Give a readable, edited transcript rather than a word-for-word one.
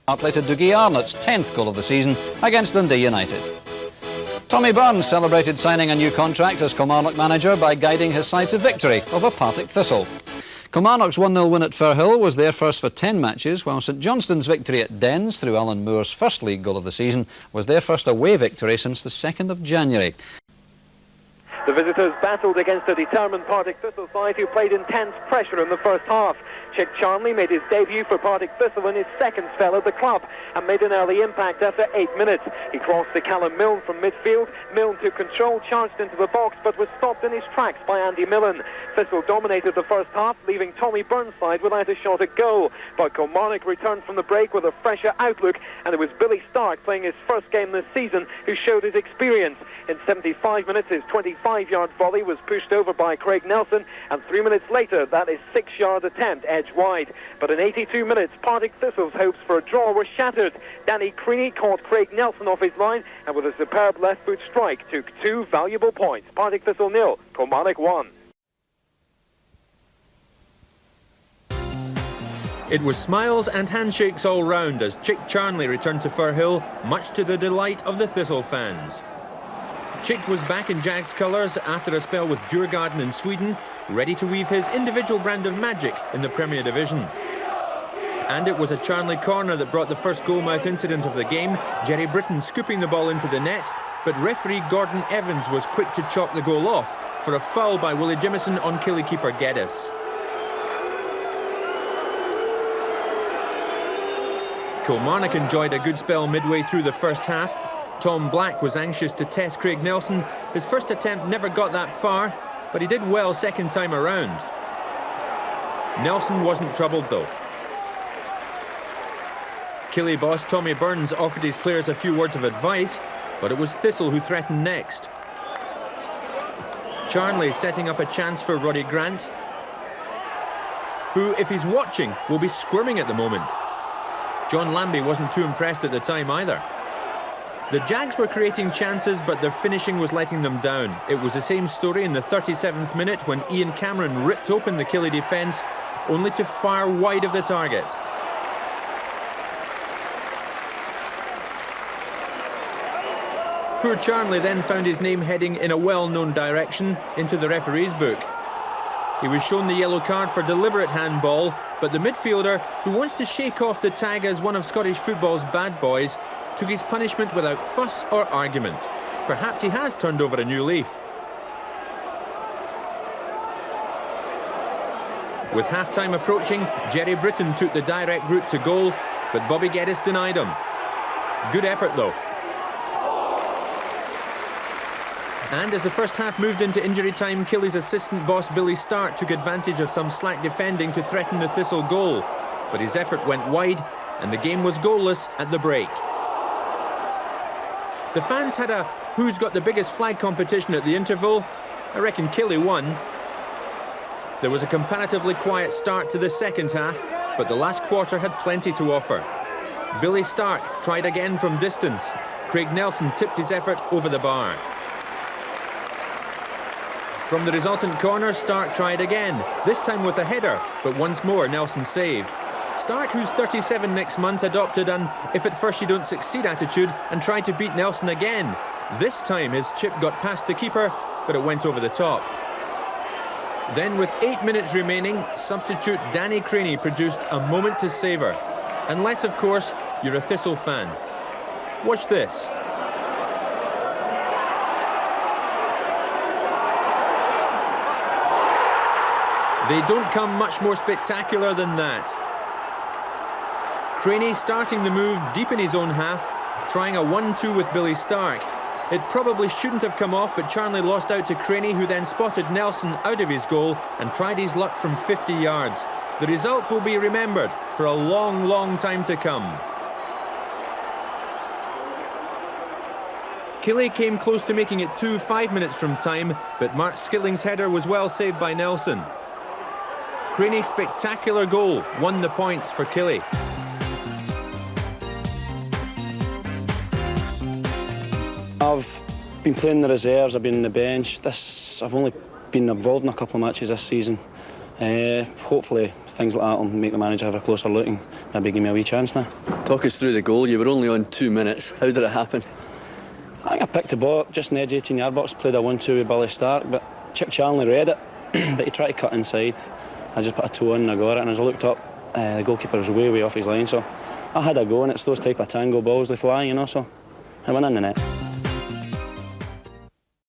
Led to Dougie Arnott's 10th goal of the season against Dundee United. Tommy Burns celebrated signing a new contract as Kilmarnock manager by guiding his side to victory over Partick Thistle. Kilmarnock's 1-0 win at Firhill was their first for 10 matches, while St Johnstone's victory at Dens through Alan Moore's first league goal of the season was their first away victory since the 2nd of January. The visitors battled against a determined Partick Thistle side who played intense pressure in the first half. Chick Charnley made his debut for Partick Thistle in his second spell at the club and made an early impact after 8 minutes. He crossed to Callum Mlln from midfield. Mlln took control, charged into the box, but was stopped in his tracks by Andy Mlln. Thistle dominated the first half, leaving Tommy Burns' side without a shot at goal. But Kilmarnock returned from the break with a fresher outlook, and it was Billy Stark playing his first game this season who showed his experience. In 75 minutes, his 25-yard volley was pushed over by Craig Nelson, and 3 minutes later, that is 6-yard attempt edge wide. But in 82 minutes, Partick Thistle's hopes for a draw were shattered. Danny Crainie caught Craig Nelson off his line, and with a superb left-foot strike, took 2 valuable points. Partick Thistle 0, Kilmarnock 1. It was smiles and handshakes all round as Chick Charnley returned to Firhill, much to the delight of the Thistle fans. Chick was back in Jags colours after a spell with Djurgården in Sweden, ready to weave his individual brand of magic in the Premier Division. And it was a Charnley corner that brought the first goalmouth incident of the game, Jerry Britton scooping the ball into the net, but referee Gordon Evans was quick to chalk the goal off for a foul by Williamson on Killie keeper Geddes. Kilmarnock enjoyed a good spell midway through the first half. Tom Black was anxious to test Craig Nelson. His first attempt never got that far, but he did well second time around. Nelson wasn't troubled though. Killie boss Tommy Burns offered his players a few words of advice, but it was Thistle who threatened next. Charnley setting up a chance for Roddy Grant, who, if he's watching, will be squirming at the moment. John Lambie wasn't too impressed at the time either. The Jags were creating chances, but their finishing was letting them down. It was the same story in the 37th minute when Ian Cameron ripped open the Killie defence, only to fire wide of the target. Poor Charnley then found his name heading in a well-known direction into the referee's book. He was shown the yellow card for deliberate handball, but the midfielder, who wants to shake off the tag as one of Scottish football's bad boys, took his punishment without fuss or argument. Perhaps he has turned over a new leaf. With half-time approaching, Jerry Britton took the direct route to goal, but Bobby Geddes denied him. Good effort though. And as the first half moved into injury time, Killie's assistant boss Billy Stark took advantage of some slack defending to threaten the Thistle goal. But his effort went wide, and the game was goalless at the break. The fans had a who's got the biggest flag competition at the interval. I reckon Killie won. There was a comparatively quiet start to the second half, but the last quarter had plenty to offer. Billy Stark tried again from distance. Craig Nelson tipped his effort over the bar. From the resultant corner, Stark tried again, this time with a header, but once more Nelson saved. Stark, who's 37 next month, adopted an if at first you don't succeed attitude and tried to beat Nelson again. This time his chip got past the keeper, but it went over the top. Then with 8 minutes remaining, substitute Danny Crainie produced a moment to savour. Unless, of course, you're a Thistle fan. Watch this. They don't come much more spectacular than that. Crainie starting the move deep in his own half, trying a 1-2 with Billy Stark. It probably shouldn't have come off, but Charnley lost out to Crainie, who then spotted Nelson out of his goal and tried his luck from 50 yards. The result will be remembered for a long, long time to come. Killie came close to making it 2-5 minutes from time, but Mark Skilling's header was well saved by Nelson. Crainie's spectacular goal won the points for Killie. I've been playing the reserves, I've been on the bench. I've only been involved in a couple of matches this season. Hopefully things like that will make the manager have a closer look and maybe give me a wee chance now. Talk us through the goal. You were only on 2 minutes. How did it happen? I think I picked the ball up just in the edge 18-yard box, played a 1-2 with Billy Stark, but Chick Charnley read it, but he tried to cut inside. I just put a toe in and I got it, and as I looked up, the goalkeeper was way off his line, so I had a go, and it's those type of tango balls they fly, you know, so I went in the net.